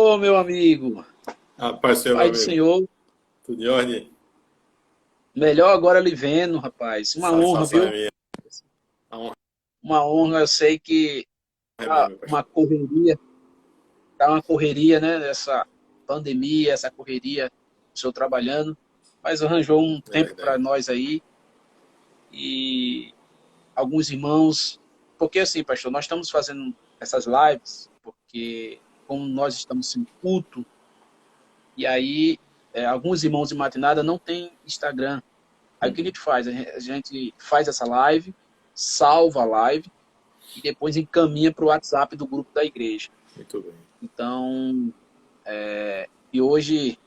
Ô, meu amigo, Rapaz, seu Pai do amigo, Senhor, tudo em ordem? melhor agora lhe vendo, rapaz. Uma honra, Satisfação é viu? minha. A honra Uma honra. Eu sei que é minha, tá meu uma pastor. correria, né? Essa pandemia, essa correria, o senhor trabalhando, mas arranjou um É tempo para verdade. nós aí e alguns irmãos. Porque assim, pastor, nós estamos fazendo essas lives porque, como nós estamos sem culto, e aí alguns irmãos de matinada não têm Instagram. Aí o que a Uhum. gente faz? A gente faz essa live, salva a live e depois encaminha para o WhatsApp do grupo da igreja. Muito bem. Então, e hoje,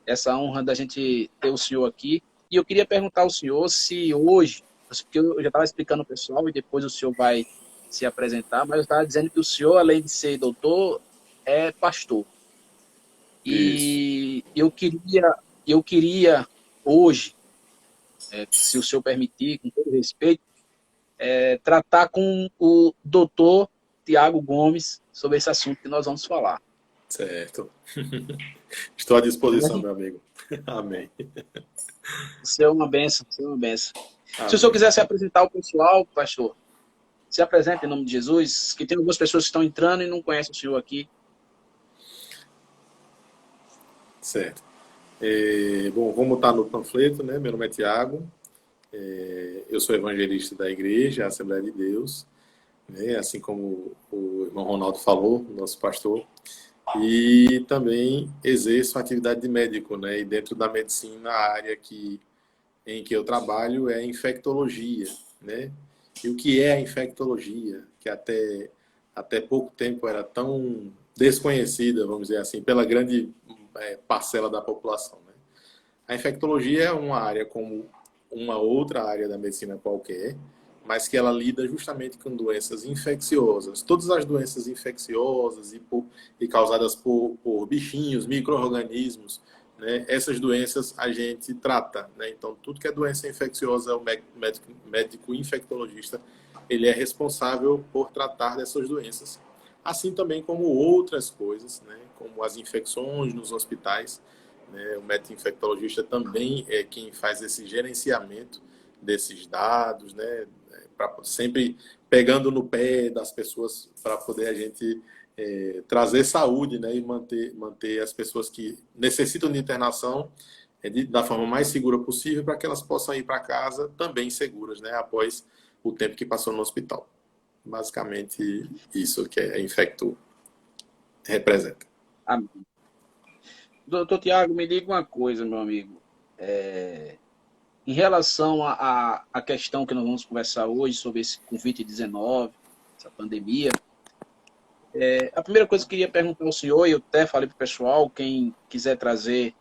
essa honra da gente ter o senhor aqui. E eu queria perguntar ao senhor se hoje, porque eu já estava explicando ao pessoal e depois o senhor vai se apresentar, mas eu estava dizendo que o senhor, além de ser doutor, é pastor. Isso. E eu queria hoje, se o senhor permitir, com todo respeito, tratar com o doutor Tiago Gomes sobre esse assunto que nós vamos falar. Certo. Estou à disposição, meu amigo. Amém. Você é uma benção, você é uma benção. Se o senhor Amém. quiser se apresentar ao pessoal, pastor, se apresente em nome de Jesus, que tem algumas pessoas que estão entrando e não conhecem o senhor aqui. Certo. Bom, como está no panfleto, né? Meu nome é Tiago. Eu sou evangelista da igreja, Assembleia de Deus, né? Assim como o irmão Ronaldo falou, nosso pastor. E também exerço a atividade de médico, né? E dentro da medicina, a área em que eu trabalho é infectologia, né? E o que é a infectologia, que até pouco tempo era tão desconhecida, vamos dizer assim, pela grande parcela da população, né? A infectologia é uma área como uma outra área da medicina qualquer, mas que ela lida justamente com doenças infecciosas. Todas as doenças infecciosas e causadas por bichinhos, micro-organismos, né? Essas doenças a gente trata, né? Então, tudo que é doença infecciosa, o médico infectologista, ele é responsável por tratar dessas doenças. Assim também como outras coisas, né? Como as infecções nos hospitais, né? O médico infectologista também é quem faz esse gerenciamento desses dados, né? Sempre pegando no pé das pessoas para poder a gente trazer saúde, né? E manter as pessoas que necessitam de internação da forma mais segura possível para que elas possam ir para casa também seguras, né? Após o tempo que passou no hospital. Basicamente, isso que a Infecto representa. Amém. Doutor Tiago, me diga uma coisa, meu amigo. Em relação à questão que nós vamos conversar hoje sobre esse Covid-19, essa pandemia, a primeira coisa que eu queria perguntar ao senhor, e eu até falei para o pessoal, quem quiser trazer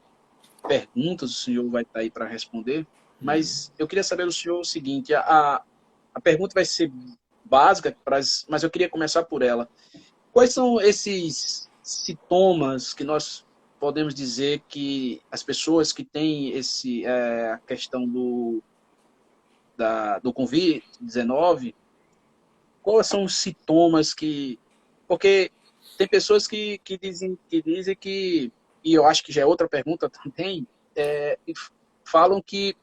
perguntas, o senhor vai estar aí para responder. Mas eu queria saber do senhor o seguinte: a pergunta vai ser básica, mas eu queria começar por ela. Quais são esses sintomas que nós podemos dizer que as pessoas que têm a questão do Covid-19, quais são os sintomas que. Porque tem pessoas que dizem que, e eu acho que já é outra pergunta também, e falam que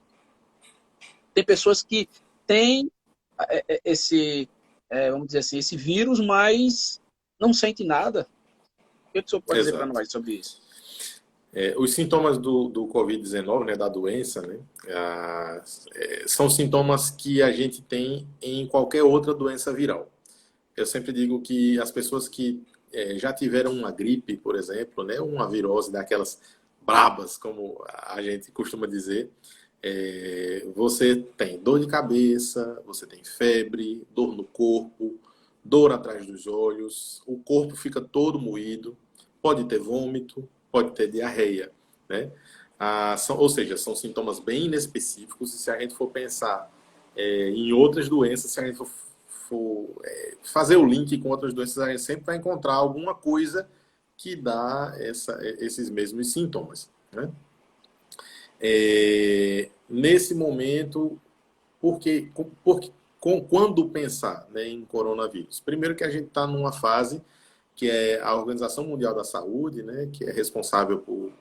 tem pessoas que têm vamos dizer assim, esse vírus, mas não sente nada. O que o senhor pode dizer para Exato. nós sobre isso? Os sintomas do Covid-19, né, da doença, né, são sintomas que a gente tem em qualquer outra doença viral. Eu sempre digo que as pessoas que já tiveram uma gripe, por exemplo, né, uma virose daquelas brabas, como a gente costuma dizer, você tem dor de cabeça, você tem febre, dor no corpo, dor atrás dos olhos, o corpo fica todo moído, pode ter vômito, pode ter diarreia, né? Ou seja, são sintomas bem inespecíficos e se a gente for pensar em outras doenças, se a gente for fazer o link com outras doenças, a gente sempre vai encontrar alguma coisa que dá esses mesmos sintomas, né? Nesse momento, porque quando pensar, né, em coronavírus? Primeiro que a gente está numa fase que é a Organização Mundial da Saúde, né, que é responsável por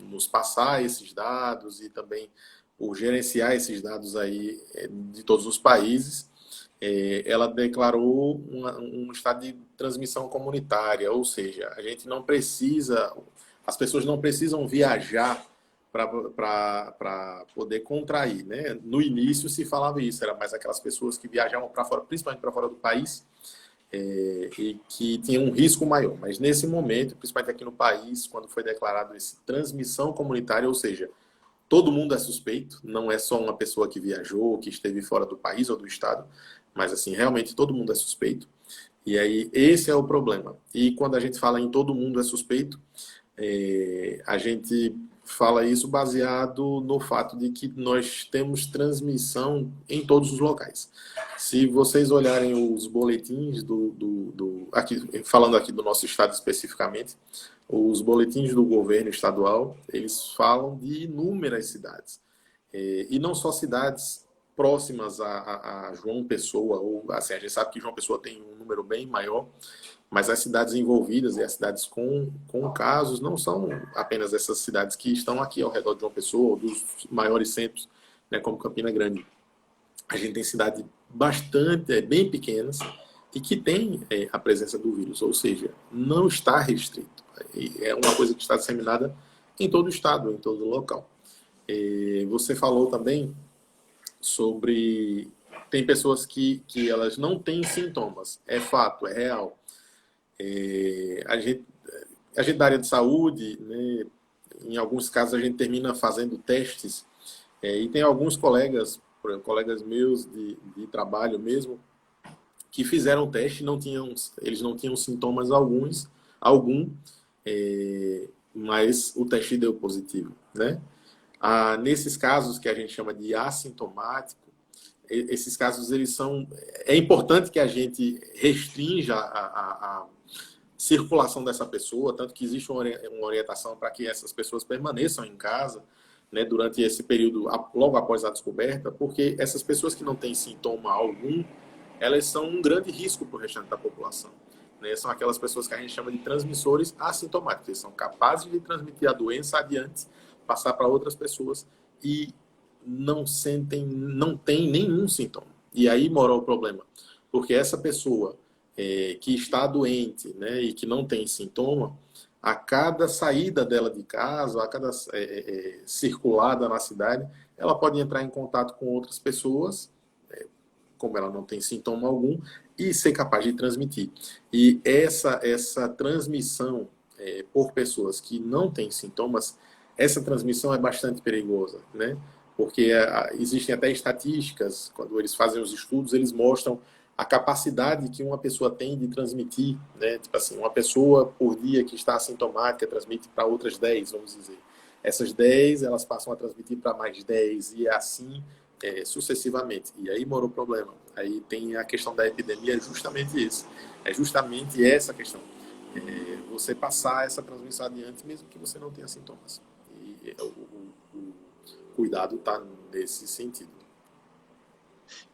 nos passar esses dados e também por gerenciar esses dados aí de todos os países, ela declarou um estado de transmissão comunitária, ou seja, a gente não precisa, as pessoas não precisam viajar para poder contrair, né? No início se falava isso, era mais aquelas pessoas que viajavam para fora, principalmente para fora do país, e que tinham um risco maior. Mas nesse momento, principalmente aqui no país, quando foi declarado essa transmissão comunitária, ou seja, todo mundo é suspeito, não é só uma pessoa que viajou, que esteve fora do país ou do estado, mas assim, realmente todo mundo é suspeito. E aí, esse é o problema. E quando a gente fala em todo mundo é suspeito, a gente fala isso baseado no fato de que nós temos transmissão em todos os locais. Se vocês olharem os boletins aqui, falando aqui do nosso estado especificamente, os boletins do governo estadual, eles falam de inúmeras cidades. E não só cidades próximas a João Pessoa, ou assim, a gente sabe que João Pessoa tem um número bem maior, mas as cidades envolvidas e as cidades com casos não são apenas essas cidades que estão aqui ao redor de João Pessoa, ou dos maiores centros, né, como Campina Grande. A gente tem cidades bastante, bem pequenas, e que tem a presença do vírus, ou seja, não está restrito. É uma coisa que está disseminada em todo o estado, em todo o local. Você falou também sobre... Tem pessoas que elas não têm sintomas. É fato, é real. A gente da área de saúde, né, em alguns casos a gente termina fazendo testes, e tem alguns colegas meus de trabalho mesmo, que fizeram o teste, eles não tinham sintomas algum, mas o teste deu positivo, né? Nesses casos que a gente chama de assintomático, esses casos é importante que a gente restrinja a circulação dessa pessoa, tanto que existe uma orientação para que essas pessoas permaneçam em casa, né, durante esse período, logo após a descoberta, porque essas pessoas que não têm sintoma algum, elas são um grande risco para o restante da população. Né? São aquelas pessoas que a gente chama de transmissores assintomáticos. Eles são capazes de transmitir a doença adiante, passar para outras pessoas e não tem nenhum sintoma. E aí mora o problema. Porque essa pessoa que está doente, né, e que não tem sintoma, a cada saída dela de casa, a cada circulada na cidade, ela pode entrar em contato com outras pessoas, como ela não tem sintoma algum, e ser capaz de transmitir. E essa transmissão por pessoas que não têm sintomas, essa transmissão é bastante perigosa, né? Porque existem até estatísticas, quando eles fazem os estudos, eles mostram a capacidade que uma pessoa tem de transmitir, né? Tipo assim, uma pessoa por dia que está assintomática transmite para outras 10, vamos dizer. Essas 10, elas passam a transmitir para mais 10 e assim sucessivamente. E aí mora o problema. Aí tem a questão da epidemia, é justamente isso. É justamente essa questão. Você passar essa transmissão adiante, mesmo que você não tenha sintomas. E o cuidado está nesse sentido.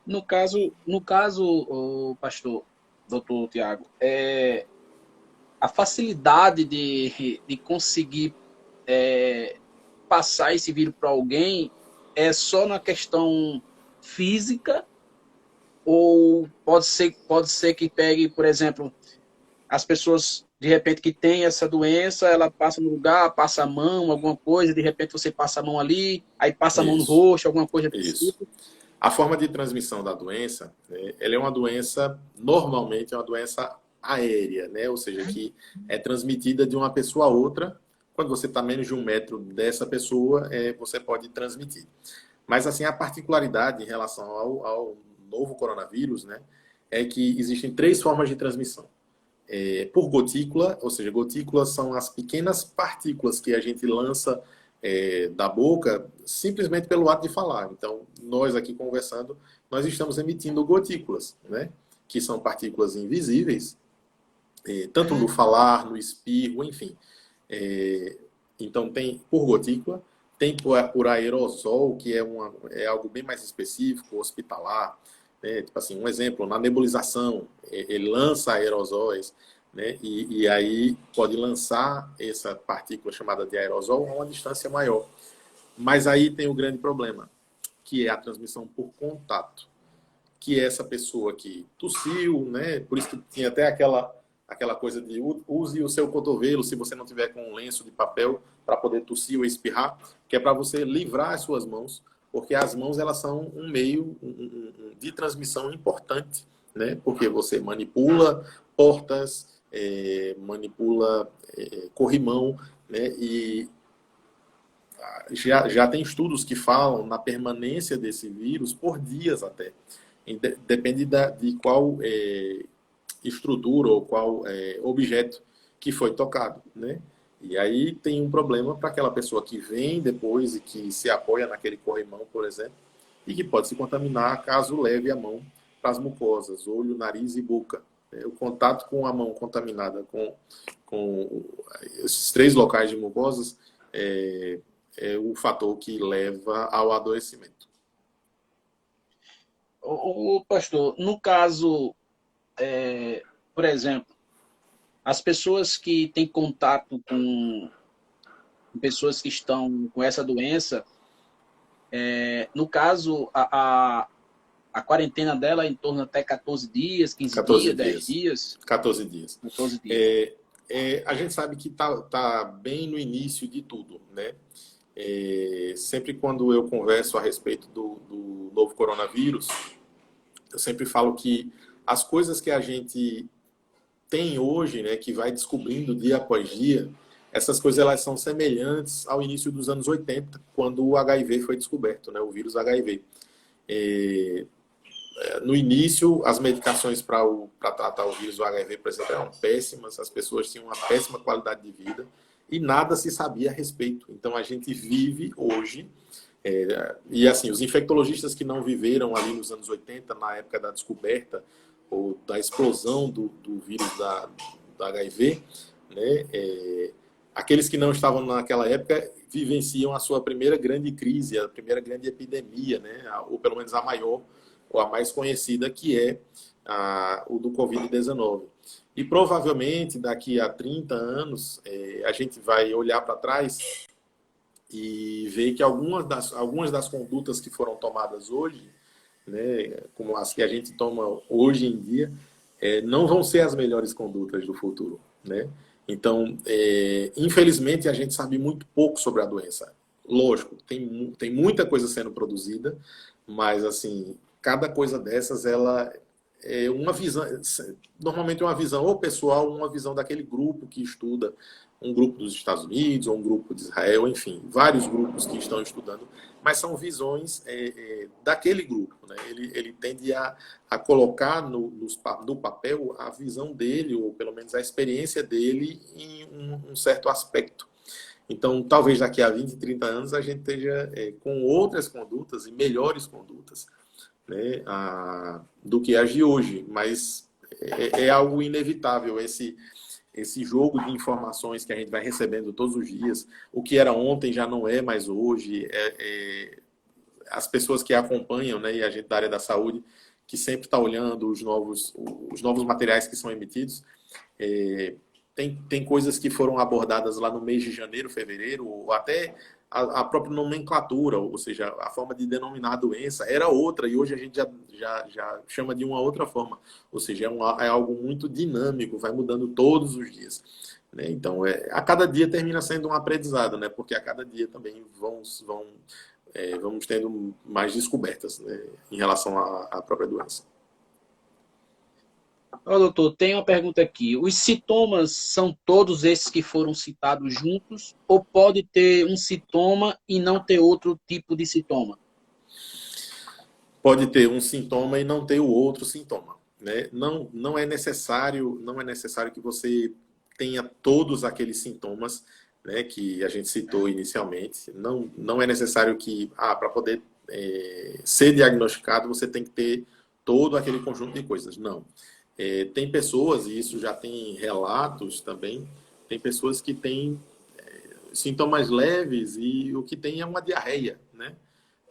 No caso, o pastor, doutor Tiago, a facilidade de conseguir passar esse vírus para alguém é só na questão física, ou pode ser que pegue, por exemplo, as pessoas, de repente, que tem essa doença, ela passa no lugar, passa a mão, alguma coisa, de repente você passa a mão ali, aí passa a mão no rosto, alguma coisa desse tipo. A forma de transmissão da doença, né, ela é uma doença, normalmente é uma doença aérea, né? Ou seja, que é transmitida de uma pessoa a outra. Quando você está a menos de 1 metro dessa pessoa, você pode transmitir. Mas, assim, a particularidade em relação ao novo coronavírus, né, é que existem 3 formas de transmissão. Por gotícula, ou seja, gotículas são as pequenas partículas que a gente lança da boca simplesmente pelo ato de falar. Então, nós aqui conversando, nós estamos emitindo gotículas, né, que são partículas invisíveis, tanto no falar, no espirro, enfim. Então, tem por gotícula, tem por aerosol, que é algo bem mais específico, hospitalar. Tipo assim, um exemplo, na nebulização, ele lança aerosóis. né? E aí pode lançar essa partícula chamada de aerosol a uma distância maior. Mas aí tem o grande problema, que é a transmissão por contato, que é essa pessoa que tossiu, né? Por isso que tinha até aquela coisa de use o seu cotovelo se você não tiver com um lenço de papel para poder tossir ou espirrar, que é para você livrar as suas mãos, porque as mãos elas são um meio de transmissão importante, né? Porque você manipula portas, manipula corrimão, né? E já tem estudos que falam na permanência desse vírus por dias até. Depende de qual estrutura ou qual objeto que foi tocado, né? E aí tem um problema para aquela pessoa que vem depois e que se apoia naquele corrimão, por exemplo, e que pode se contaminar caso leve a mão para as mucosas, olho, nariz e boca. O contato com a mão contaminada com esses 3 locais de mucosas é o fator que leva ao adoecimento. O pastor, no caso, por exemplo, as pessoas que têm contato com pessoas que estão com essa doença, no caso, a quarentena dela é em torno até 14 dias, 15 14 dias, 10 dias? 14 dias. 14 dias. A gente sabe que tá bem no início de tudo, né? Sempre quando eu converso a respeito do novo coronavírus, eu sempre falo que as coisas que a gente tem hoje, né, que vai descobrindo dia após dia, essas coisas elas são semelhantes ao início dos anos 80, quando o HIV foi descoberto, né, o vírus HIV. No início, as medicações para tratar o vírus do HIV, por exemplo, eram péssimas, as pessoas tinham uma péssima qualidade de vida e nada se sabia a respeito. Então, a gente vive hoje, e assim, os infectologistas que não viveram ali nos anos 80, na época da descoberta ou da explosão do vírus da HIV, né, aqueles que não estavam naquela época vivenciam a sua primeira grande crise, a primeira grande epidemia, né, ou pelo menos a maior, ou a mais conhecida, que é o do Covid-19. E provavelmente daqui a 30 anos a gente vai olhar para trás e ver que algumas das condutas que foram tomadas hoje, né, como as que a gente toma hoje em dia, não vão ser as melhores condutas do futuro, né? Então, infelizmente, a gente sabe muito pouco sobre a doença. Lógico, tem muita coisa sendo produzida, mas assim, cada coisa dessas, ela é uma visão, normalmente uma visão ou pessoal, uma visão daquele grupo que estuda, um grupo dos Estados Unidos, ou um grupo de Israel, enfim, vários grupos que estão estudando, mas são visões daquele grupo, né? Ele tende a colocar no papel a visão dele, ou pelo menos a experiência dele em um certo aspecto. Então, talvez daqui a 20, 30 anos a gente esteja com outras condutas e melhores condutas, né, do que as de hoje, mas é algo inevitável esse jogo de informações que a gente vai recebendo todos os dias. O que era ontem já não é mais hoje. As pessoas que acompanham, né, e a gente da área da saúde, que sempre está olhando os novos materiais que são emitidos, tem coisas que foram abordadas lá no mês de janeiro, fevereiro, ou até a própria nomenclatura, ou seja, a forma de denominar a doença era outra, e hoje a gente já chama de uma outra forma. Ou seja, é algo muito dinâmico, vai mudando todos os dias, né? Então, a cada dia termina sendo um aprendizado, né? Porque a cada dia também vamos tendo mais descobertas, né, em relação à própria doença. Ó, doutor, tem uma pergunta aqui. Os sintomas são todos esses que foram citados juntos ou pode ter um sintoma e não ter outro tipo de sintoma? Pode ter um sintoma e não ter o outro sintoma, né? Não é necessário que você tenha todos aqueles sintomas, né, que a gente citou inicialmente. Não é necessário que para poder ser diagnosticado você tem que ter todo aquele conjunto de coisas. Não. Tem pessoas, e isso já tem relatos também, tem pessoas que têm sintomas leves e o que tem é uma diarreia, né?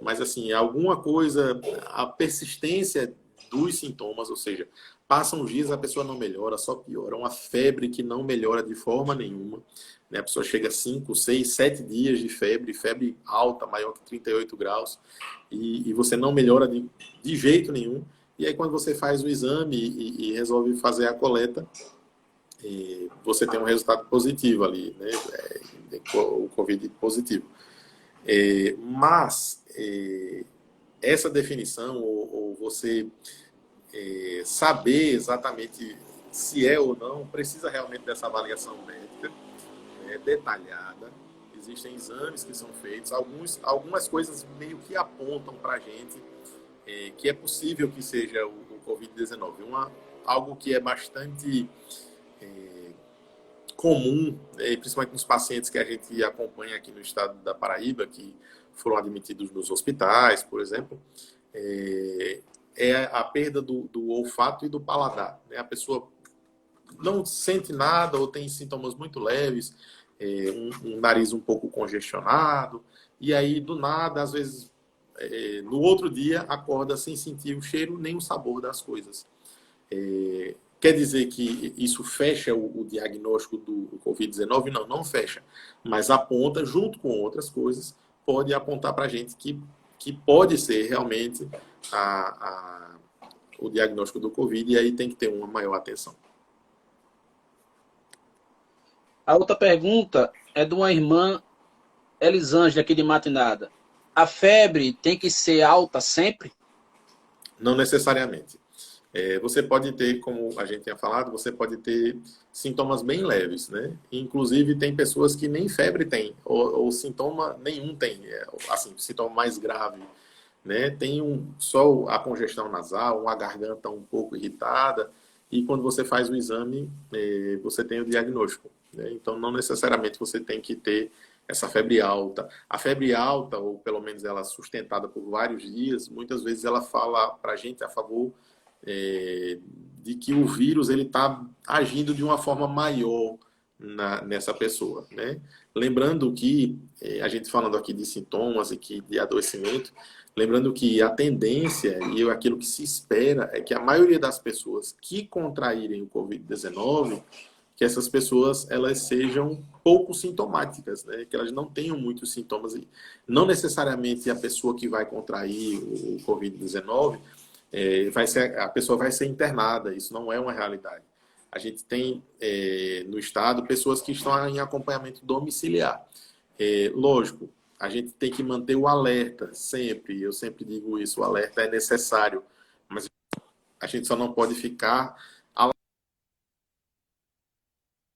Mas, assim, alguma coisa, a persistência dos sintomas, ou seja, passam os dias, a pessoa não melhora, só piora. Uma febre que não melhora de forma nenhuma, né? A pessoa chega a 5, 6, 7 dias de febre, febre alta, maior que 38 graus, e você não melhora de jeito nenhum. E aí, quando você faz o exame e resolve fazer a coleta, você tem um resultado positivo ali, né? O Covid positivo. Mas essa definição, ou você saber exatamente se é ou não, precisa realmente dessa avaliação médica detalhada. Existem exames que são feitos, algumas coisas meio que apontam para a gente que é possível que seja o Covid-19. Algo que é bastante comum, principalmente nos pacientes que a gente acompanha aqui no estado da Paraíba, que foram admitidos nos hospitais, por exemplo, é a perda do olfato e do paladar, né? A pessoa não sente nada ou tem sintomas muito leves, um nariz um pouco congestionado, e aí, do nada, às vezes, no outro dia, acorda sem sentir o cheiro nem o sabor das coisas. Quer dizer que isso fecha o diagnóstico do Covid-19? Não, não fecha. Mas aponta, junto com outras coisas, pode apontar para a gente que pode ser realmente o diagnóstico do Covid, e aí tem que ter uma maior atenção. A outra pergunta é de uma irmã Elisângela, aqui de Matinada. A febre tem que ser alta sempre? Não necessariamente. Você pode ter, como a gente tinha falado, você pode ter sintomas bem leves, né? Inclusive, tem pessoas que nem febre tem, ou sintoma nenhum tem, assim, sintoma mais grave, né? Tem só a congestão nasal, uma garganta um pouco irritada, e quando você faz o exame, você tem o diagnóstico, né? Então, não necessariamente você tem que ter essa febre alta. A febre alta, ou pelo menos ela sustentada por vários dias, muitas vezes ela fala para a gente a favor de que o vírus ele está agindo de uma forma maior nessa pessoa, né? Lembrando que, a gente falando aqui de sintomas e de adoecimento, lembrando que a tendência e aquilo que se espera é que a maioria das pessoas que contraírem o Covid-19, que essas pessoas elas sejam pouco sintomáticas, né? Que elas não tenham muitos sintomas. Não necessariamente a pessoa que vai contrair o Covid-19 a pessoa vai ser internada, isso não é uma realidade. A gente tem no estado pessoas que estão em acompanhamento domiciliar. Lógico, a gente tem que manter o alerta sempre, eu sempre digo isso, o alerta é necessário, mas a gente só não pode ficar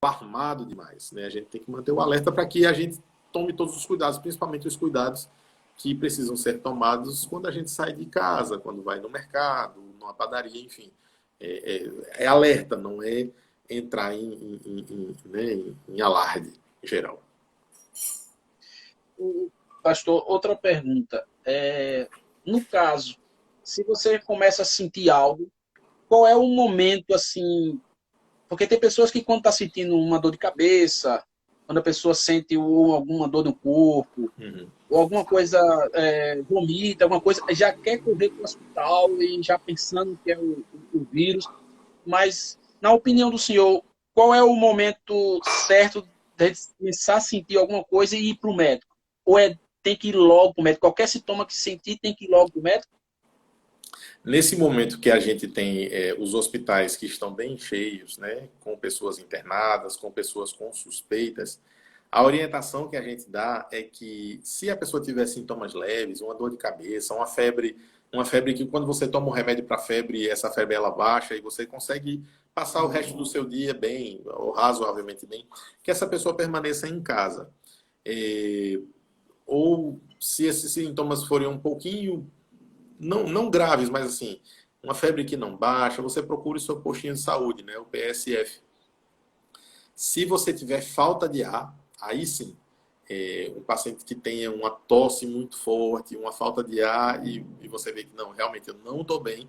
alarmado demais, né? A gente tem que manter o alerta para que a gente tome todos os cuidados, principalmente os cuidados que precisam ser tomados quando a gente sai de casa, quando vai no mercado, numa padaria, enfim. É alerta, não é entrar em alarde geral. Pastor, outra pergunta. No caso, se você começa a sentir algo, qual é o momento, assim... Porque tem pessoas que quando está sentindo uma dor de cabeça, quando a pessoa sente alguma dor no corpo, ou alguma coisa, vomita, alguma coisa, já quer correr para o hospital e já pensando que é o vírus. Mas, na opinião do senhor, qual é o momento certo de começar a sentir alguma coisa e ir para o médico? Ou tem que ir logo para o médico? Qualquer sintoma que sentir tem que ir logo para o médico? Nesse momento que a gente tem os hospitais que estão bem cheios, né, com pessoas internadas, com pessoas com suspeitas, a orientação que a gente dá é que se a pessoa tiver sintomas leves, uma dor de cabeça, uma febre que quando você toma um remédio para febre, essa febre ela baixa e você consegue passar o resto do seu dia bem, ou razoavelmente bem, que essa pessoa permaneça em casa. Ou se esses sintomas forem um pouquinho, não graves, mas assim, uma febre que não baixa, você procure seu postinho de saúde, né, o PSF. Se você tiver falta de ar, aí sim, um paciente que tenha uma tosse muito forte, uma falta de ar, e você vê que não, realmente eu não estou bem,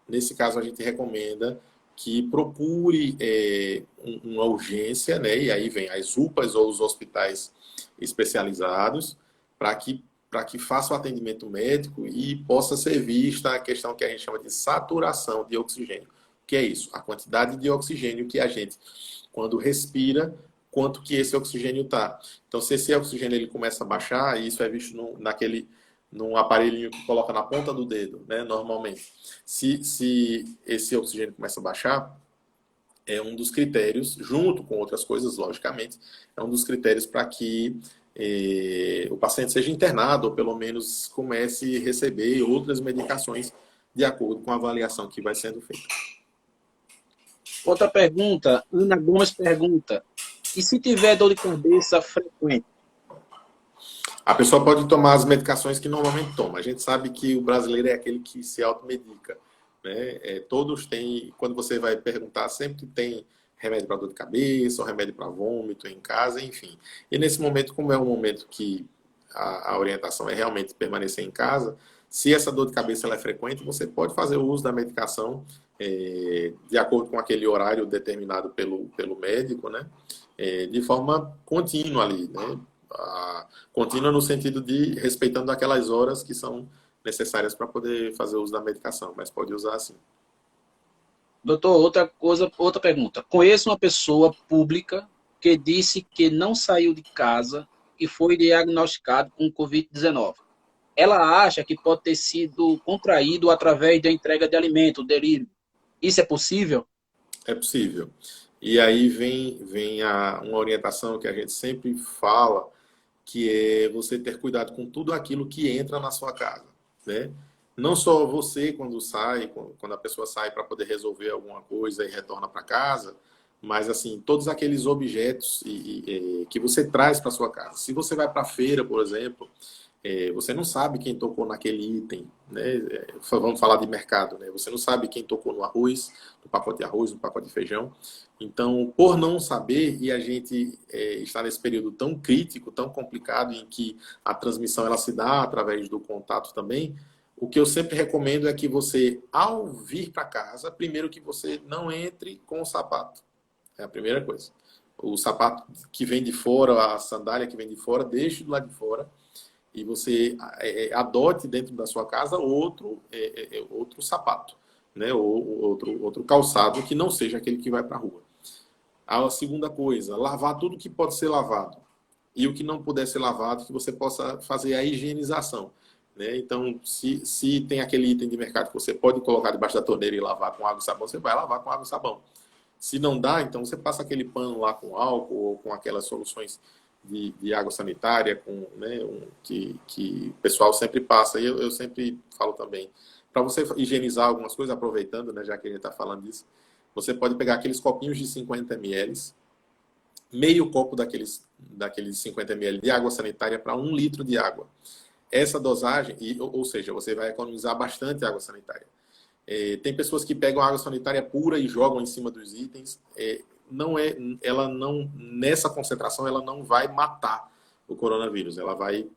nesse caso a gente recomenda que procure uma urgência, né? E aí vem as UPAs ou os hospitais especializados, para que para que faça o atendimento médico e possa ser vista a questão que a gente chama de saturação de oxigênio. O que é isso? A quantidade de oxigênio que a gente, quando respira, quanto que esse oxigênio está. Então, se esse oxigênio ele começa a baixar, e isso é visto num aparelhinho que coloca na ponta do dedo, né, normalmente. Se esse oxigênio começa a baixar, é um dos critérios, junto com outras coisas, logicamente, é um dos critérios para que o paciente seja internado, ou pelo menos comece a receber outras medicações de acordo com a avaliação que vai sendo feita. Outra pergunta, Ana Gomes pergunta, e se tiver dor de cabeça frequente? A pessoa pode tomar as medicações que normalmente toma. A gente sabe que o brasileiro é aquele que se automedica, né? Todos têm, quando você vai perguntar, sempre tem remédio para dor de cabeça, ou remédio para vômito em casa, enfim. E nesse momento, como é um momento que a orientação é realmente permanecer em casa, se essa dor de cabeça ela é frequente, você pode fazer o uso da medicação de acordo com aquele horário determinado pelo médico, né? De forma contínua ali, né? Contínua no sentido de respeitando aquelas horas que são necessárias para poder fazer uso da medicação, mas pode usar assim. Doutor, outra pergunta. Conheço uma pessoa pública que disse que não saiu de casa e foi diagnosticado com Covid-19. Ela acha que pode ter sido contraído através da entrega de alimento, delírio. Isso é possível? É possível. E aí vem uma orientação que a gente sempre fala, que é você ter cuidado com tudo aquilo que entra na sua casa, né? Não só você quando sai, quando a pessoa sai para poder resolver alguma coisa e retorna para casa, mas assim, todos aqueles objetos que você traz para sua casa. Se você vai para a feira, por exemplo, você não sabe quem tocou naquele item, né? Vamos falar de mercado, né? Você não sabe quem tocou no arroz, no pacote de arroz, no pacote de feijão. Então, por não saber, e a gente está nesse período tão crítico, tão complicado, em que a transmissão ela se dá através do contato também, o que eu sempre recomendo é que você, ao vir para casa, primeiro que você não entre com o sapato. É a primeira coisa. O sapato que vem de fora, a sandália que vem de fora, deixe do lado de fora e você adote dentro da sua casa outro sapato, né? Ou outro calçado que não seja aquele que vai para a rua. A segunda coisa, lavar tudo que pode ser lavado. E o que não puder ser lavado, que você possa fazer a higienização, né? Então, se tem aquele item de mercado que você pode colocar debaixo da torneira e lavar com água e sabão, você vai lavar com água e sabão. Se não dá, então você passa aquele pano lá com álcool ou com aquelas soluções de água sanitária, né, que o pessoal sempre passa. E eu sempre falo também, para você higienizar algumas coisas, aproveitando, né, já que a gente está falando disso, você pode pegar aqueles copinhos de 50 ml, meio copo daqueles 50 ml de água sanitária para 1 litro de água. Essa dosagem, ou seja, você vai economizar bastante água sanitária. Tem pessoas que pegam água sanitária pura e jogam em cima dos itens. Nessa concentração, ela não vai matar o coronavírus. Ela vai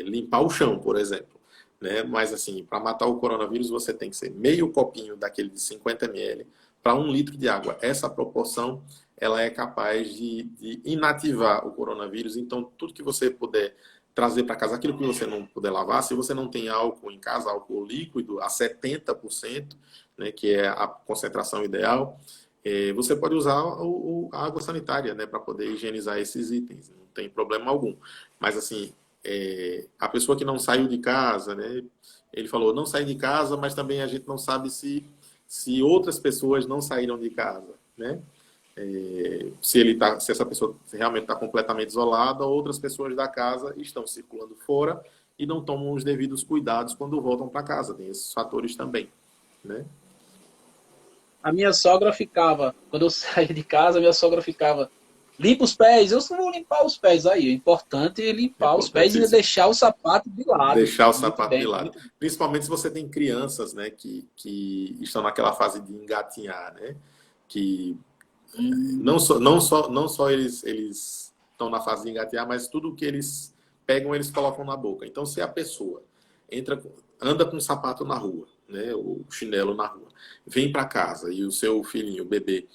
limpar o chão, por exemplo, né? Mas assim, para matar o coronavírus, você tem que ser meio copinho daquele de 50 ml para 1 litro de água. Essa proporção, ela é capaz de inativar o coronavírus. Então, tudo que você puder trazer para casa, aquilo que você não puder lavar, se você não tem álcool em casa, álcool líquido a 70%, né, que é a concentração ideal, você pode usar a água sanitária, né, para poder higienizar esses itens, não tem problema algum. Mas assim, a pessoa que não saiu de casa, né, ele falou, não saí de casa, mas também a gente não sabe se outras pessoas não saíram de casa, né? Se essa pessoa realmente está completamente isolada, outras pessoas da casa estão circulando fora e não tomam os devidos cuidados quando voltam para casa. Tem esses fatores também, né? A minha sogra ficava, quando eu saía de casa, a minha sogra ficava, limpa os pés, eu só vou limpar os pés. Aí, o importante é limpar os pés e deixar o sapato de lado. Deixar o sapato de lado. Principalmente se você tem crianças, né, que estão naquela fase de engatinhar, né? Que não só eles estão na fase de engatear, mas tudo que eles pegam, eles colocam na boca. Então, se a pessoa anda com um sapato na rua, né, o chinelo na rua, vem para casa e o seu filhinho, o bebê,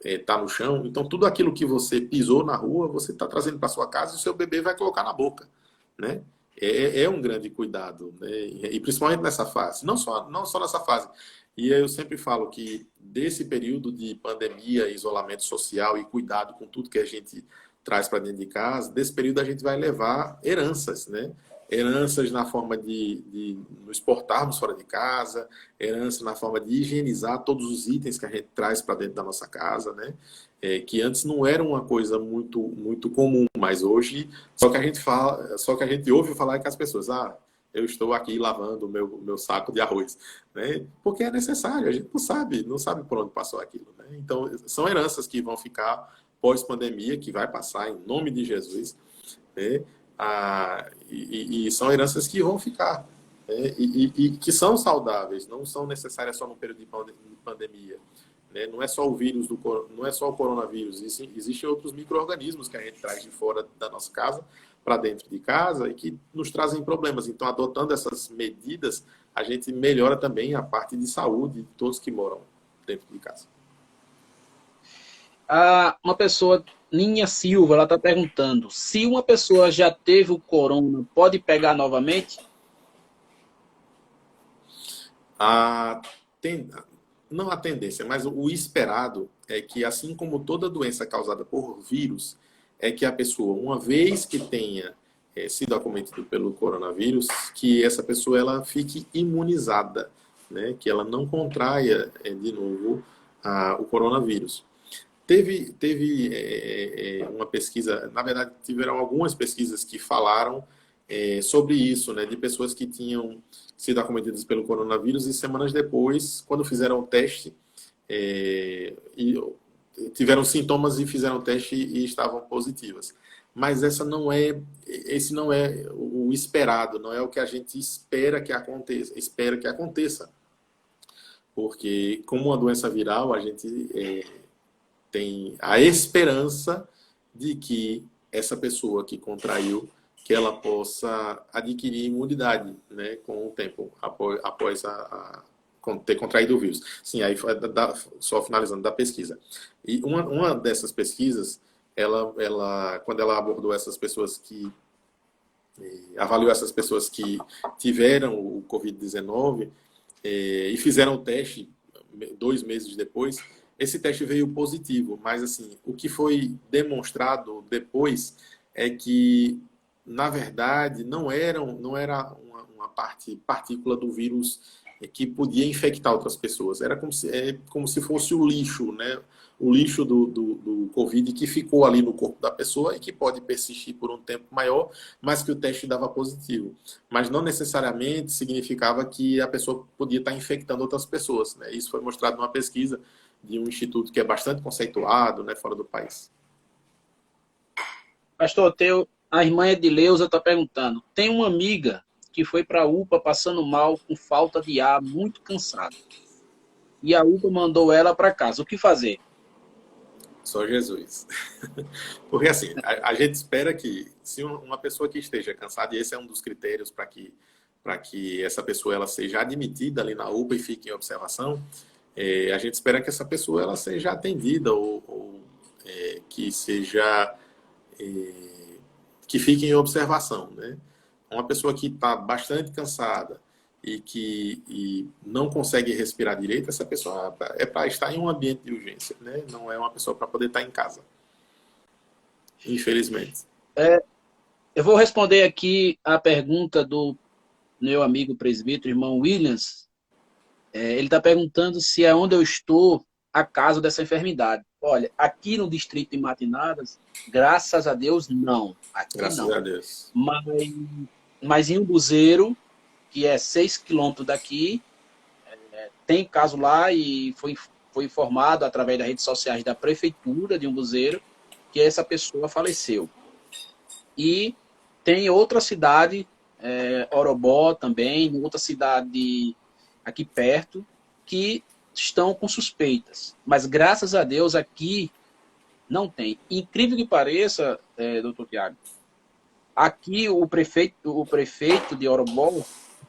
está no chão, então tudo aquilo que você pisou na rua, você está trazendo para sua casa e o seu bebê vai colocar na boca, né? é um grande cuidado, né? E principalmente nessa fase, não só nessa fase. E eu sempre falo que desse período de pandemia, isolamento social e cuidado com tudo que a gente traz para dentro de casa, desse período a gente vai levar heranças, né? Heranças na forma de nos portarmos fora de casa, herança na forma de higienizar todos os itens que a gente traz para dentro da nossa casa, né? Que antes não era uma coisa muito comum, mas hoje só que a gente fala, só que a gente ouve falar que as pessoas, eu estou aqui lavando o meu saco de arroz, né? Porque é necessário, a gente não sabe por onde passou aquilo, né? Então, são heranças que vão ficar pós-pandemia, que vai passar em nome de Jesus, né? E são heranças que vão ficar, né? E que são saudáveis, não são necessárias só no período de pandemia, né? Não é só o vírus, não é só o coronavírus, existem outros micro-organismos que a gente traz de fora da nossa casa para dentro de casa e que nos trazem problemas. Então, adotando essas medidas, a gente melhora também a parte de saúde de todos que moram dentro de casa. Uma pessoa, Ninha Silva, ela está perguntando, se uma pessoa já teve o corona, pode pegar novamente? Não a tendência, mas o esperado é que, assim como toda doença causada por vírus, é que a pessoa, uma vez que tenha sido acometido pelo coronavírus, que essa pessoa ela fique imunizada, né? Que ela não contraia de novo o coronavírus. Teve uma pesquisa, na verdade, tiveram algumas pesquisas que falaram sobre isso, né? De pessoas que tinham sido acometidas pelo coronavírus e semanas depois, quando fizeram o teste, tiveram sintomas e fizeram o teste e estavam positivas. Mas esse não é o esperado, não é o que a gente espera que aconteça. Porque, como uma doença viral, a gente tem a esperança de que essa pessoa que contraiu, que ela possa adquirir imunidade, né, com o tempo, após ter contraído o vírus. Sim, aí só finalizando da pesquisa. E uma dessas pesquisas, quando ela abordou essas pessoas avaliou essas pessoas que tiveram o Covid-19 e fizeram o teste 2 meses depois, esse teste veio positivo, mas assim, o que foi demonstrado depois é que, na verdade, não era uma partícula do vírus que podia infectar outras pessoas. Era como se fosse o lixo, né? O lixo do Covid que ficou ali no corpo da pessoa e que pode persistir por um tempo maior, mas que o teste dava positivo. Mas não necessariamente significava que a pessoa podia estar infectando outras pessoas, né? Isso foi mostrado numa pesquisa de um instituto que é bastante conceituado, né, fora do país. Pastor, a irmã Edileuza está perguntando, tem uma amiga que foi para a UPA passando mal, com falta de ar, muito cansada. E a UPA mandou ela para casa. O que fazer? Só Jesus. Porque assim, a gente espera que, se uma pessoa que esteja cansada, e esse é um dos critérios para que essa pessoa ela seja admitida ali na UPA e fique em observação, a gente espera que essa pessoa ela seja atendida ou que seja que fique em observação, né? Uma pessoa que está bastante cansada e não consegue respirar direito, essa pessoa é para estar em um ambiente de urgência, né? Não é uma pessoa para poder estar em casa, infelizmente. Eu vou responder aqui a pergunta do meu amigo presbítero, irmão Williams. Ele está perguntando se é onde eu estou a causa dessa enfermidade. Olha, aqui no distrito de Matinadas, graças a Deus, não. Aqui graças não. a Deus. Mas em Umbuzeiro, que é 6 quilômetros daqui, tem caso lá e foi informado através das redes sociais da prefeitura de Umbuzeiro que essa pessoa faleceu. E tem outra cidade, Orobó também, outra cidade aqui perto, que estão com suspeitas. Mas, graças a Deus, aqui não tem. Incrível que pareça, doutor Tiago, aqui o prefeito de Orobó,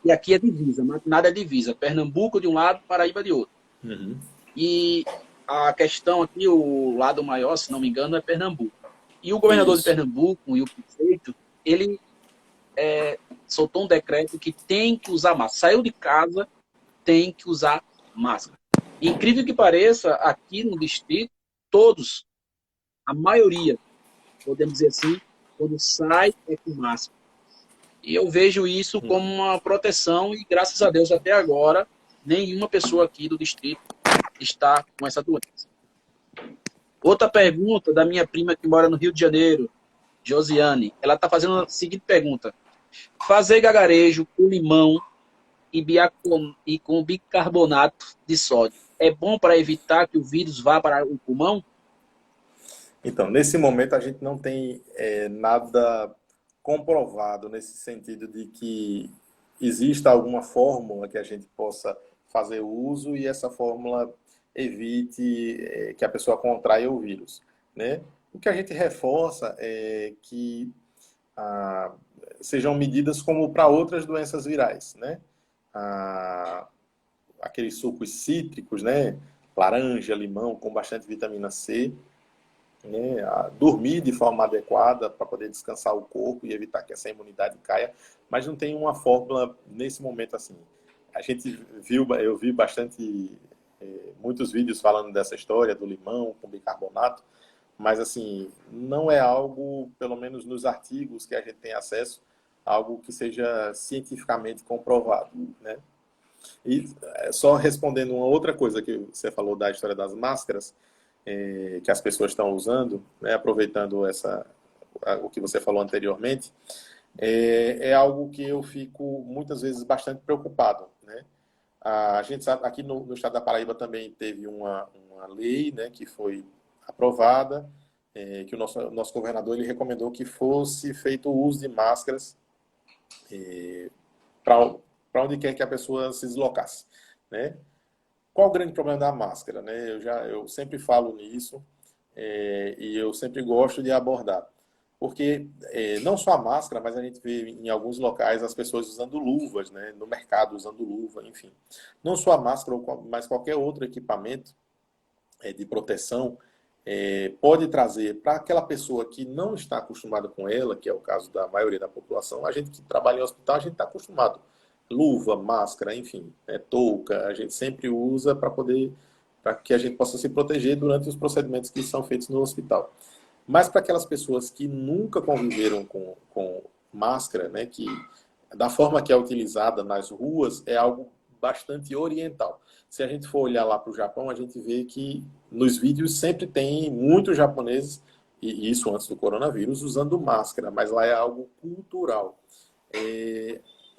e aqui é divisa, nada é divisa. Pernambuco de um lado, Paraíba de outro. Uhum. E a questão aqui, o lado maior, se não me engano, é Pernambuco. E o governador de Pernambuco e o prefeito, ele soltou um decreto que tem que usar máscara. Saiu de casa, tem que usar máscara. Incrível que pareça, aqui no distrito, todos, a maioria, podemos dizer assim, quando sai é com máscara. E eu vejo isso como uma proteção e, graças a Deus, até agora, nenhuma pessoa aqui do distrito está com essa doença. Outra pergunta da minha prima que mora no Rio de Janeiro, Josiane. Ela está fazendo a seguinte pergunta. Fazer gagarejo com limão e com bicarbonato de sódio é bom para evitar que o vírus vá para o pulmão? Então, nesse momento a gente não tem nada comprovado nesse sentido de que exista alguma fórmula que a gente possa fazer uso e essa fórmula evite que a pessoa contraia o vírus, né? O que a gente reforça é que sejam medidas como para outras doenças virais, né? Aqueles sucos cítricos, né? Laranja, limão, com bastante vitamina C, né? Dormir de forma adequada para poder descansar o corpo e evitar que essa imunidade caia, mas não tem uma fórmula nesse momento assim. Eu vi bastante, muitos vídeos falando dessa história do limão com bicarbonato, mas assim, não é algo, pelo menos nos artigos que a gente tem acesso, algo que seja cientificamente comprovado, né? E só respondendo uma outra coisa que você falou da história das máscaras, que as pessoas estão usando, né, aproveitando o que você falou anteriormente, é algo que eu fico muitas vezes bastante preocupado, né? A gente sabe, aqui no estado da Paraíba também teve uma lei, né, que foi aprovada, que o nosso governador ele recomendou que fosse feito o uso de máscaras para onde quer que a pessoa se deslocasse, né? Qual o grande problema da máscara, né? Eu sempre falo nisso e eu sempre gosto de abordar. Porque não só a máscara, mas a gente vê em alguns locais as pessoas usando luvas, né? No mercado usando luva, enfim. Não só a máscara, mas qualquer outro equipamento de proteção pode trazer para aquela pessoa que não está acostumada com ela, que é o caso da maioria da população. A gente que trabalha em hospital, a gente está acostumado. Luva, máscara, enfim, touca, a gente sempre usa para que a gente possa se proteger durante os procedimentos que são feitos no hospital. Mas para aquelas pessoas que nunca conviveram com máscara, né, que da forma que é utilizada nas ruas, é algo bastante oriental. Se a gente for olhar lá para o Japão, a gente vê que nos vídeos sempre tem muitos japoneses, e isso antes do coronavírus, usando máscara, mas lá é algo cultural.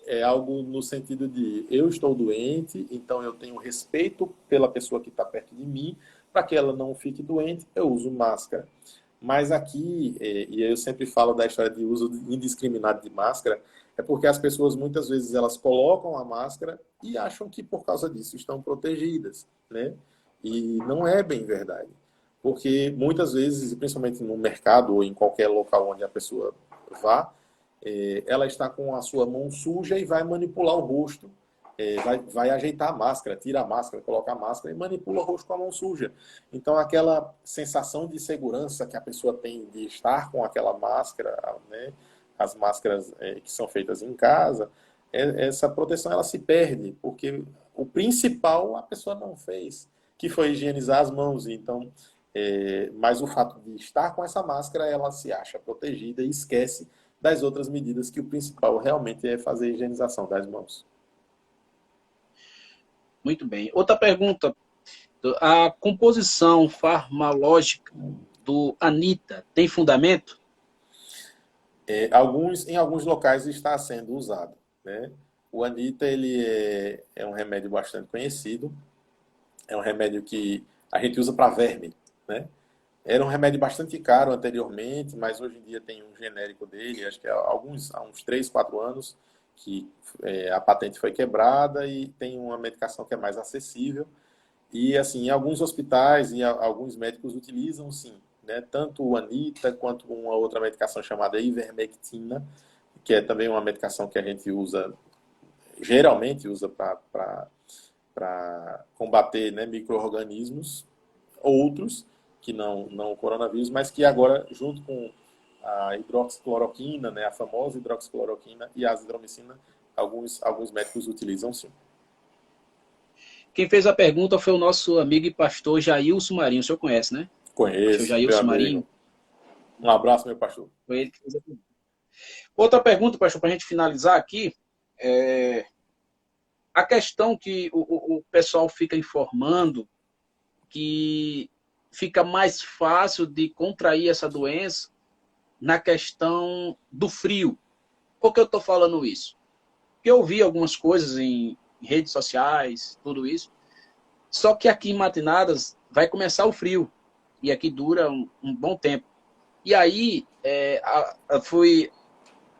É algo no sentido de eu estou doente, então eu tenho respeito pela pessoa que está perto de mim, para que ela não fique doente, eu uso máscara. Mas aqui, e eu sempre falo da história de uso indiscriminado de máscara, é porque as pessoas muitas vezes elas colocam a máscara e acham que por causa disso estão protegidas, né? E não é bem verdade. Porque muitas vezes, principalmente no mercado ou em qualquer local onde a pessoa vá, ela está com a sua mão suja e vai manipular o rosto, vai ajeitar a máscara, tira a máscara, coloca a máscara e manipula o rosto com a mão suja. Então, aquela sensação de segurança que a pessoa tem de estar com aquela máscara, né, as máscaras que são feitas em casa, essa proteção ela se perde, porque o principal a pessoa não fez, que foi higienizar as mãos. Então, mas o fato de estar com essa máscara, ela se acha protegida e esquece das outras medidas, que o principal realmente é fazer a higienização das mãos. Muito bem. Outra pergunta. A composição farmacológica do Anita tem fundamento? Em alguns locais está sendo usado, né? O Anita ele é um remédio bastante conhecido, é um remédio que a gente usa para verme, né? Era um remédio bastante caro anteriormente, mas hoje em dia tem um genérico dele, acho que há uns 3, 4 anos, que a patente foi quebrada e tem uma medicação que é mais acessível. E, assim, em alguns hospitais e alguns médicos utilizam, sim, né? Tanto o Anita quanto uma outra medicação chamada Ivermectina, que é também uma medicação que a gente usa, geralmente usa para combater, né, micro-organismos, outros, que não o coronavírus, mas que agora, junto com a hidroxicloroquina, né, a famosa hidroxicloroquina e a azithromicina, alguns médicos utilizam sim. Quem fez a pergunta foi o nosso amigo e pastor Jailson Marinho. O senhor conhece, né? Pastor Conheço, meu Jailson amigo. Marinho. Um abraço, meu pastor. Foi ele que fez a pergunta. Outra pergunta, pastor, para a gente finalizar aqui. A questão que o pessoal fica informando que fica mais fácil de contrair essa doença na questão do frio. Por que eu estou falando isso? Porque eu vi algumas coisas em redes sociais, tudo isso. Só que aqui em Matinadas vai começar o frio. E aqui dura um bom tempo. E aí, fui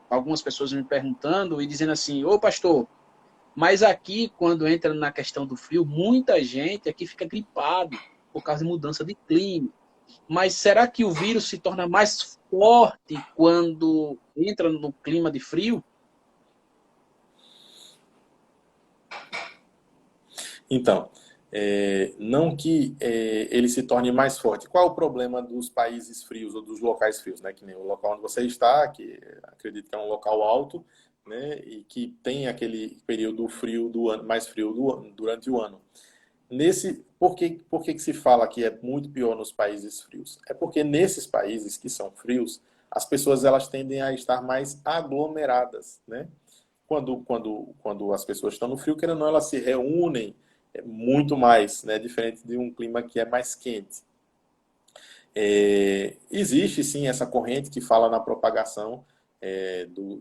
algumas pessoas me perguntando e dizendo assim, ô pastor, mas aqui, quando entra na questão do frio, muita gente aqui fica gripado por causa de mudança de clima. Mas será que o vírus se torna mais forte quando entra no clima de frio? Então, não que ele se torne mais forte. Qual é o problema dos países frios ou dos locais frios, né? Que nem o local onde você está, que acredito que é um local alto, né? E que tem aquele período frio do ano, mais frio durante o ano. Por que se fala que é muito pior nos países frios? É porque nesses países que são frios, as pessoas elas tendem a estar mais aglomeradas, né? Quando as pessoas estão no frio, querendo ou não, elas se reúnem muito mais, né? Diferente de um clima que é mais quente. Existe sim essa corrente que fala na propagação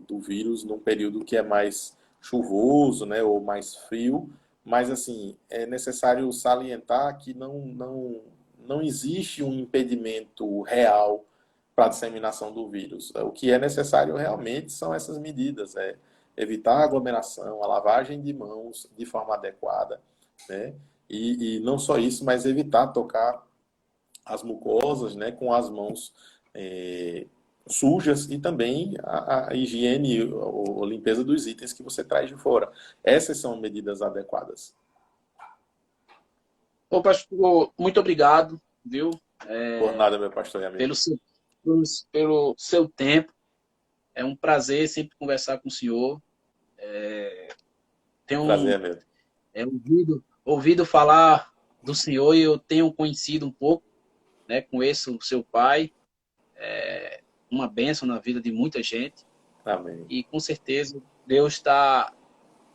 do vírus num período que é mais chuvoso, né? Ou mais frio, mas assim é necessário salientar que não existe um impedimento real para a disseminação do vírus. O que é necessário realmente são essas medidas, evitar a aglomeração, a lavagem de mãos de forma adequada, né? E não só isso, mas evitar tocar as mucosas, né, com as mãos sujas e também a higiene ou limpeza dos itens que você traz de fora. Essas são medidas adequadas. Ô, pastor, muito obrigado, viu? Por nada, meu pastor e amigo. Pelo seu tempo. É um prazer sempre conversar com o senhor. Prazer é meu. Ouvido falar do senhor e eu tenho conhecido um pouco, né? Conheço o seu pai. Uma bênção na vida de muita gente. Amém. E com certeza Deus está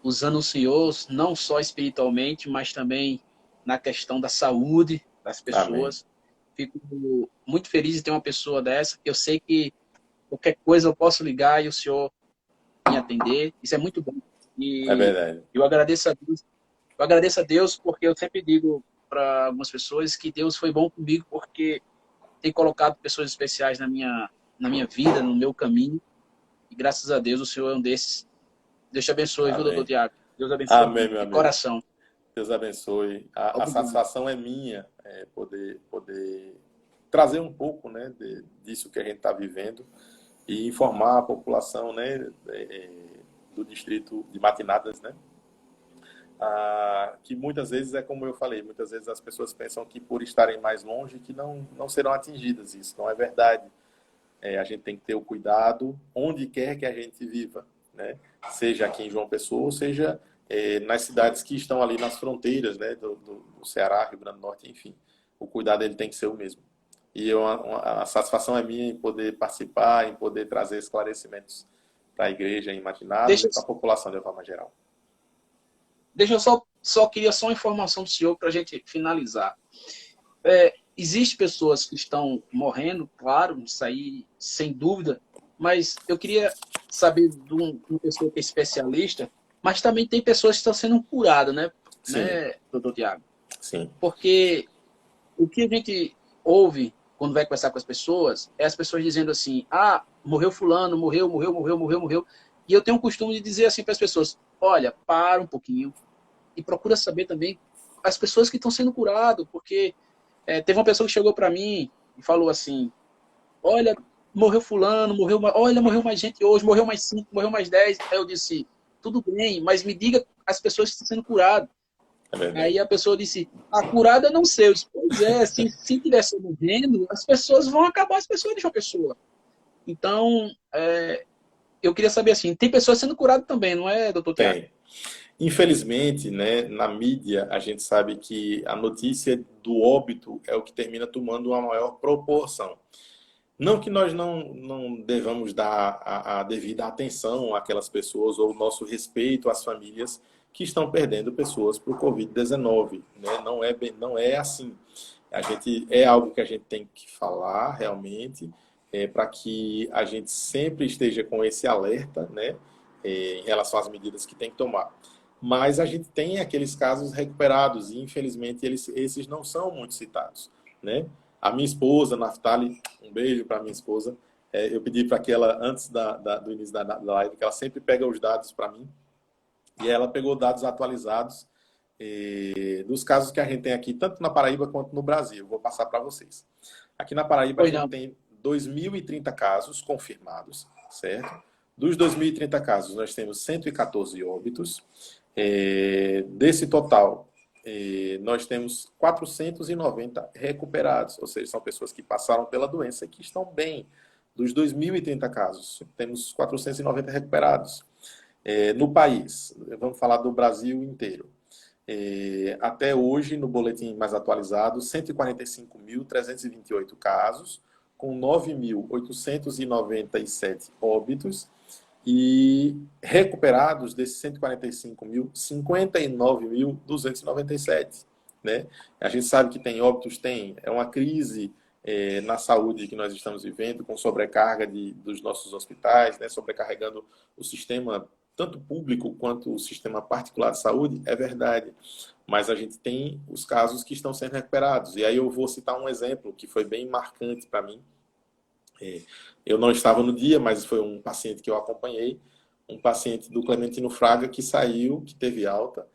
usando o senhor não só espiritualmente, mas também na questão da saúde das pessoas. Amém. Fico muito feliz de ter uma pessoa dessa, que eu sei que qualquer coisa eu posso ligar e o senhor me atender. Isso é muito bom. E é verdade. Eu agradeço a Deus porque eu sempre digo para algumas pessoas que Deus foi bom comigo porque tem colocado pessoas especiais na minha vida, no meu caminho. E graças a Deus o senhor é um desses. Deus te abençoe, viu, doutor Tiago? Deus abençoe. Amém, meu amigo. Coração. Deus abençoe. A satisfação é minha poder trazer um pouco, né, disso que a gente está vivendo e informar a população, né, do distrito de Matinadas, né, que muitas vezes é como eu falei, muitas vezes as pessoas pensam que por estarem mais longe que não serão atingidas. Isso não é verdade. A gente tem que ter o cuidado onde quer que a gente viva, né, seja aqui em João Pessoa, ou seja nas cidades que estão ali nas fronteiras, né, do Ceará, Rio Grande do Norte, enfim. O cuidado ele tem que ser o mesmo. E a satisfação é minha em poder participar, em poder trazer esclarecimentos para a igreja em Matinadas e para a população de forma geral. Deixa eu queria só uma informação do senhor para a gente finalizar. Existem pessoas que estão morrendo, claro, isso aí sem dúvida, mas eu queria saber de uma pessoa que é especialista, mas também tem pessoas que estão sendo curadas, né, doutor Tiago? Sim. Porque o que a gente ouve quando vai conversar com as pessoas é as pessoas dizendo assim, morreu fulano, morreu. E eu tenho o costume de dizer assim para as pessoas, olha, para um pouquinho e procura saber também as pessoas que estão sendo curadas, porque teve uma pessoa que chegou para mim e falou assim, olha, morreu fulano, morreu mais gente hoje, morreu mais 5, morreu mais 10. Aí eu disse, tudo bem, mas me diga as pessoas que estão sendo curadas. Aí a pessoa disse, a curada eu não sei. Eu disse, pois é, se tivesse morrendo, as pessoas vão acabar, as pessoas de uma pessoa. Então, eu queria saber assim, tem pessoas sendo curadas também, não é, doutor Tiago? Tem. Infelizmente, né, na mídia, a gente sabe que a notícia do óbito é o que termina tomando uma maior proporção. Não que nós não devamos dar a devida atenção àquelas pessoas ou o nosso respeito às famílias que estão perdendo pessoas para o Covid-19, né? Não é assim. É algo que a gente tem que falar realmente, para que a gente sempre esteja com esse alerta, né, em relação às medidas que tem que tomar. Mas a gente tem aqueles casos recuperados e, infelizmente, esses não são muito citados, né? A minha esposa, Naftali, um beijo para minha esposa. Eu pedi para que ela, antes do início da live, que ela sempre pega os dados para mim. E ela pegou dados atualizados dos casos que a gente tem aqui, tanto na Paraíba quanto no Brasil. Vou passar para vocês. Aqui na Paraíba, a Pois gente não. tem 2.030 casos confirmados, certo? Dos 2.030 casos, nós temos 114 óbitos. Desse total, nós temos 490 recuperados, ou seja, são pessoas que passaram pela doença e que estão bem. Dos 2.030 casos, temos 490 recuperados. No país, vamos falar do Brasil inteiro. Até hoje, no boletim mais atualizado, 145.328 casos, com 9.897 óbitos, e recuperados desses 145 mil, 59.297, né? A gente sabe que tem óbitos, é uma crise na saúde que nós estamos vivendo, com sobrecarga dos nossos hospitais, né? Sobrecarregando o sistema, tanto público quanto o sistema particular de saúde, é verdade. Mas a gente tem os casos que estão sendo recuperados. E aí eu vou citar um exemplo que foi bem marcante para mim. Eu não estava no dia, mas foi um paciente que eu acompanhei, um paciente do Clementino Fraga que saiu, que teve alta,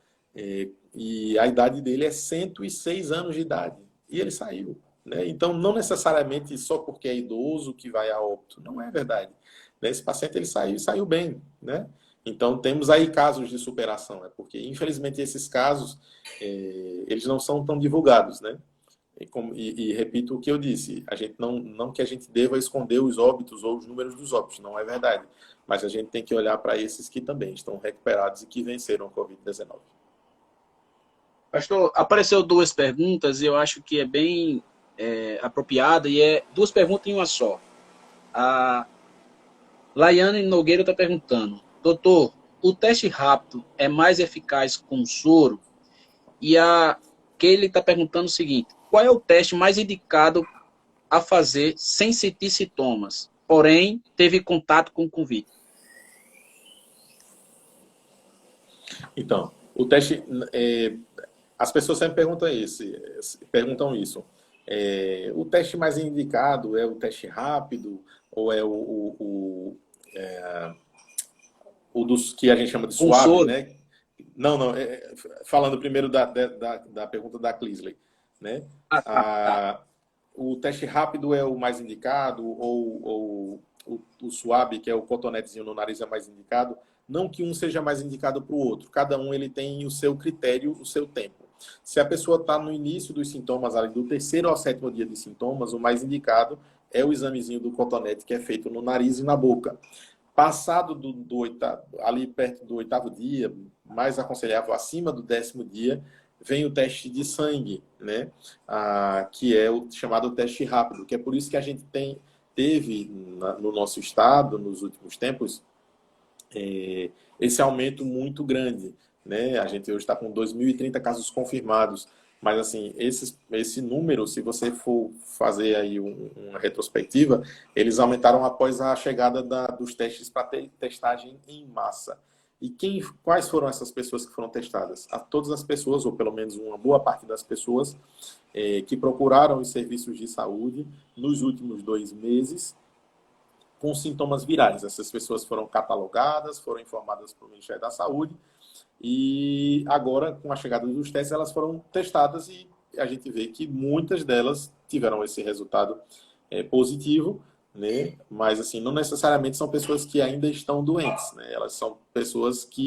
e a idade dele é 106 anos de idade, e ele saiu, né? Então, não necessariamente só porque é idoso que vai a óbito, não é verdade. Esse paciente ele saiu bem, né? Então, temos aí casos de superação, né? Porque, infelizmente, esses casos, eles não são tão divulgados, né? E repito o que eu disse, a gente não que a gente deva esconder os óbitos ou os números dos óbitos, não é verdade. Mas a gente tem que olhar para esses que também estão recuperados e que venceram a Covid-19. Pastor, apareceu duas perguntas e eu acho que é bem apropriada, e é duas perguntas em uma só. A Laiane Nogueira está perguntando: doutor, o teste rápido é mais eficaz com soro? E a Kelly está perguntando o seguinte: qual é o teste mais indicado a fazer sem sentir sintomas, porém teve contato com o Covid? Então, o teste, as pessoas sempre perguntam isso. O teste mais indicado é o teste rápido ou é o dos que a gente chama de Com suave, soro? né? Não. Falando primeiro da pergunta da Clisley, né? Ah, tá. O teste rápido é o mais indicado, ou o suave, que é o cotonetezinho no nariz, é mais indicado. Não que um seja mais indicado para o outro. Cada um ele tem o seu critério, o seu tempo. Se a pessoa está no início dos sintomas, ali do terceiro ao sétimo dia de sintomas, o mais indicado é o examezinho do cotonete, que é feito no nariz e na boca. Passado do oitavo, ali perto do oitavo dia, mais aconselhável acima do 10º dia, vem o teste de sangue, né? Que é o chamado teste rápido, que é por isso que a gente teve no nosso estado, nos últimos tempos, esse aumento muito grande, né? A gente hoje está com 2.030 casos confirmados, mas assim, esse número, se você for fazer aí uma retrospectiva, eles aumentaram após a chegada dos testes para testagem em massa. E quais foram essas pessoas que foram testadas? A todas as pessoas, ou pelo menos uma boa parte das pessoas, que procuraram os serviços de saúde nos últimos 2 meses com sintomas virais. Essas pessoas foram catalogadas, foram informadas para o Ministério da Saúde, e agora, com a chegada dos testes, elas foram testadas e a gente vê que muitas delas tiveram esse resultado positivo, né? Mas assim, não necessariamente são pessoas que ainda estão doentes, né? Elas são pessoas que,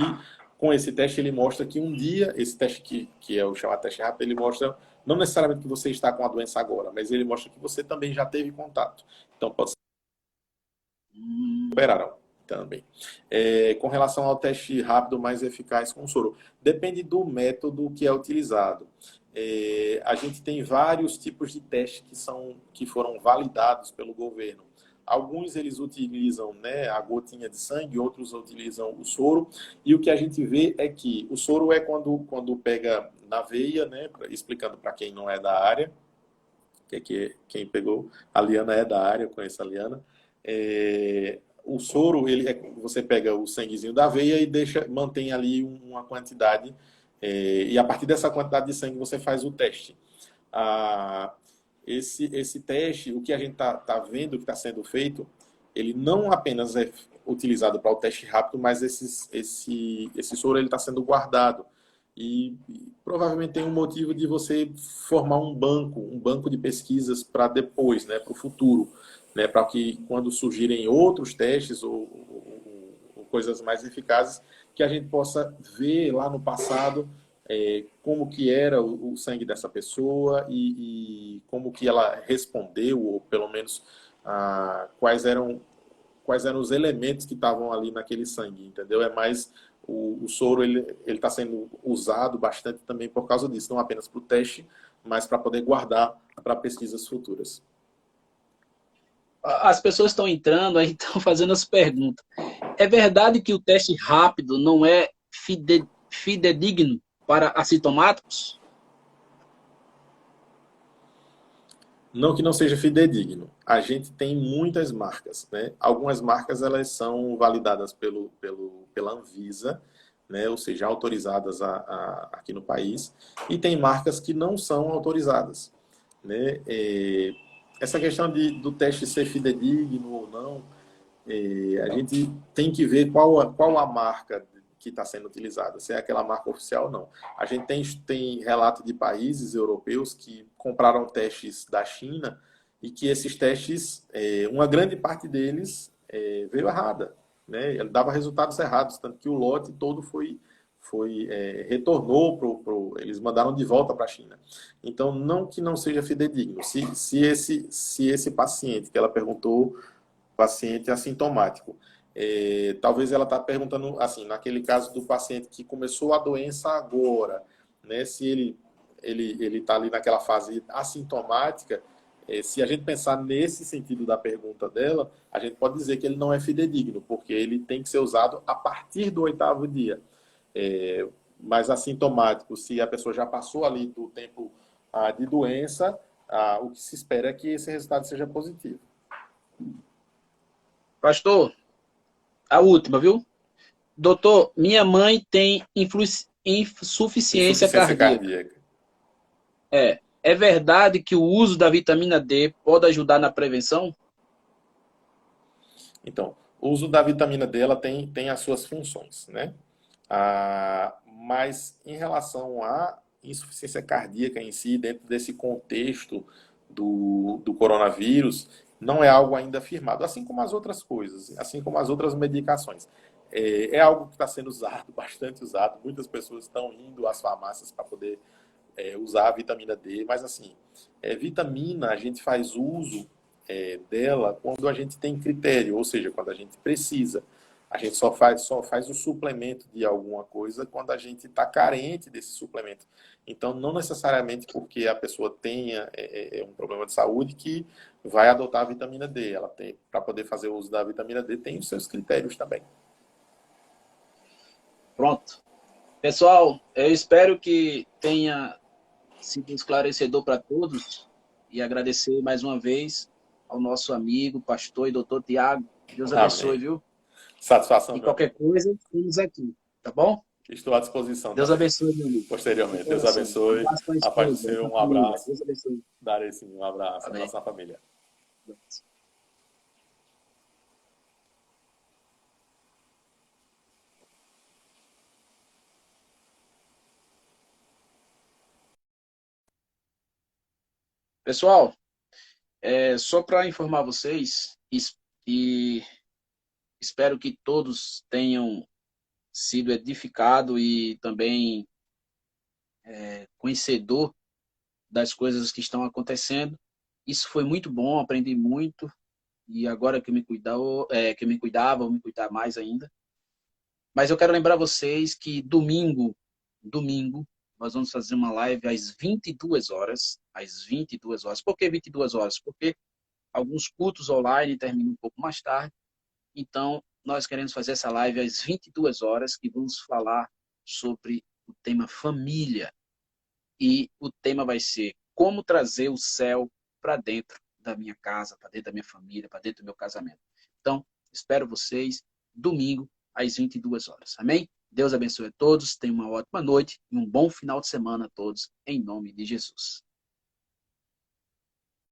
com esse teste, ele mostra que um dia, esse teste que é o chamado teste rápido, ele mostra não necessariamente que você está com a doença agora, mas ele mostra que você também já teve contato. Então, pode Operaram também. Com relação ao teste rápido mais eficaz com soro, depende do método que é utilizado. A gente tem vários tipos de testes que foram validados pelo governo. Alguns eles utilizam, né, a gotinha de sangue, outros utilizam o soro. E o que a gente vê é que o soro é quando pega na veia, né, explicando para quem não é da área, quem pegou, a Liana é da área, eu conheço a Liana. O soro, você pega o sanguezinho da veia e mantém ali uma quantidade, e a partir dessa quantidade de sangue você faz o teste. Esse teste, o que a gente tá vendo que está sendo feito, ele não apenas é utilizado para o teste rápido, mas esse soro está sendo guardado. E provavelmente tem um motivo de você formar um banco de pesquisas para depois, né, para o futuro, né, para que quando surgirem outros testes ou coisas mais eficazes, que a gente possa ver lá no passado como que era o sangue dessa pessoa e como que ela respondeu, ou pelo menos quais eram os elementos que estavam ali naquele sangue, entendeu? É mais o soro, ele está sendo usado bastante também por causa disso, não apenas para o teste, mas para poder guardar para pesquisas futuras. As pessoas estão entrando aí, estão fazendo as perguntas. É verdade que o teste rápido não é fidedigno para assintomáticos? Não que não seja fidedigno. A gente tem muitas marcas, né? Algumas marcas elas são validadas pela Anvisa, né? Ou seja, autorizadas aqui no país, e tem marcas que não são autorizadas, né? Essa questão do teste ser fidedigno ou não, a gente tem que ver qual a marca que está sendo utilizada, se é aquela marca oficial ou não. A gente tem relato de países europeus que compraram testes da China e que esses testes, uma grande parte deles veio errada, né? Ele dava resultados errados, tanto que o lote todo retornou eles mandaram de volta para a China. Então, não que não seja fidedigno. Se esse paciente que ela perguntou, paciente assintomático. Talvez ela está perguntando, assim, naquele caso do paciente que começou a doença agora, né? Se ele está ali naquela fase assintomática, se a gente pensar nesse sentido da pergunta dela, a gente pode dizer que ele não é fidedigno, porque ele tem que ser usado a partir do 8º dia. Mas assintomático, se a pessoa já passou ali do tempo de doença, o que se espera é que esse resultado seja positivo. Pastor, a última, viu? Doutor, minha mãe tem insuficiência Insuficiência cardíaca. cardíaca. É verdade que o uso da vitamina D pode ajudar na prevenção? Então, o uso da vitamina D ela tem as suas funções, né? Mas em relação à insuficiência cardíaca em si, dentro desse contexto do coronavírus, não é algo ainda afirmado, assim como as outras coisas, assim como as outras medicações. É algo que está sendo usado, bastante usado, muitas pessoas estão indo às farmácias para poder usar a vitamina D, mas assim, vitamina a gente faz uso dela quando a gente tem critério, ou seja, quando a gente precisa. A gente só faz o suplemento de alguma coisa quando a gente está carente desse suplemento. Então, não necessariamente porque a pessoa tenha um problema de saúde que vai adotar a vitamina D. Ela tem, para poder fazer o uso da vitamina D, tem os seus critérios também. Pronto. Pessoal, eu espero que tenha sido esclarecedor para todos e agradecer mais uma vez ao nosso amigo, pastor e doutor Tiago. Deus abençoe, Amém. viu? Satisfação, E meu qualquer amigo. coisa, estamos aqui, tá bom? Estou à disposição Deus também. abençoe, meu amigo. De Posteriormente. Deus coração. Um abençoe. abraço para a A paz do esposa, Senhor. para a Um família. abraço. Deus abençoe. Darei sim um abraço. Amém. Abraço à família. Pessoal, só para informar vocês, e espero que todos tenham sido edificados e também conhecedor das coisas que estão acontecendo. Isso foi muito bom, aprendi muito. e agora que que me cuidava, vou me cuidar mais ainda. Mas eu quero lembrar vocês que domingo, nós vamos fazer uma live às 22 horas. Às 22 horas. Por que 22 horas? Porque alguns cultos online terminam um pouco mais tarde. Então, nós queremos fazer essa live às 22 horas, que vamos falar sobre o tema família. E o tema vai ser como trazer o céu para dentro da minha casa, para dentro da minha família, para dentro do meu casamento. Então, espero vocês domingo às 22 horas. Amém? Deus abençoe a todos, tenham uma ótima noite e um bom final de semana a todos, em nome de Jesus.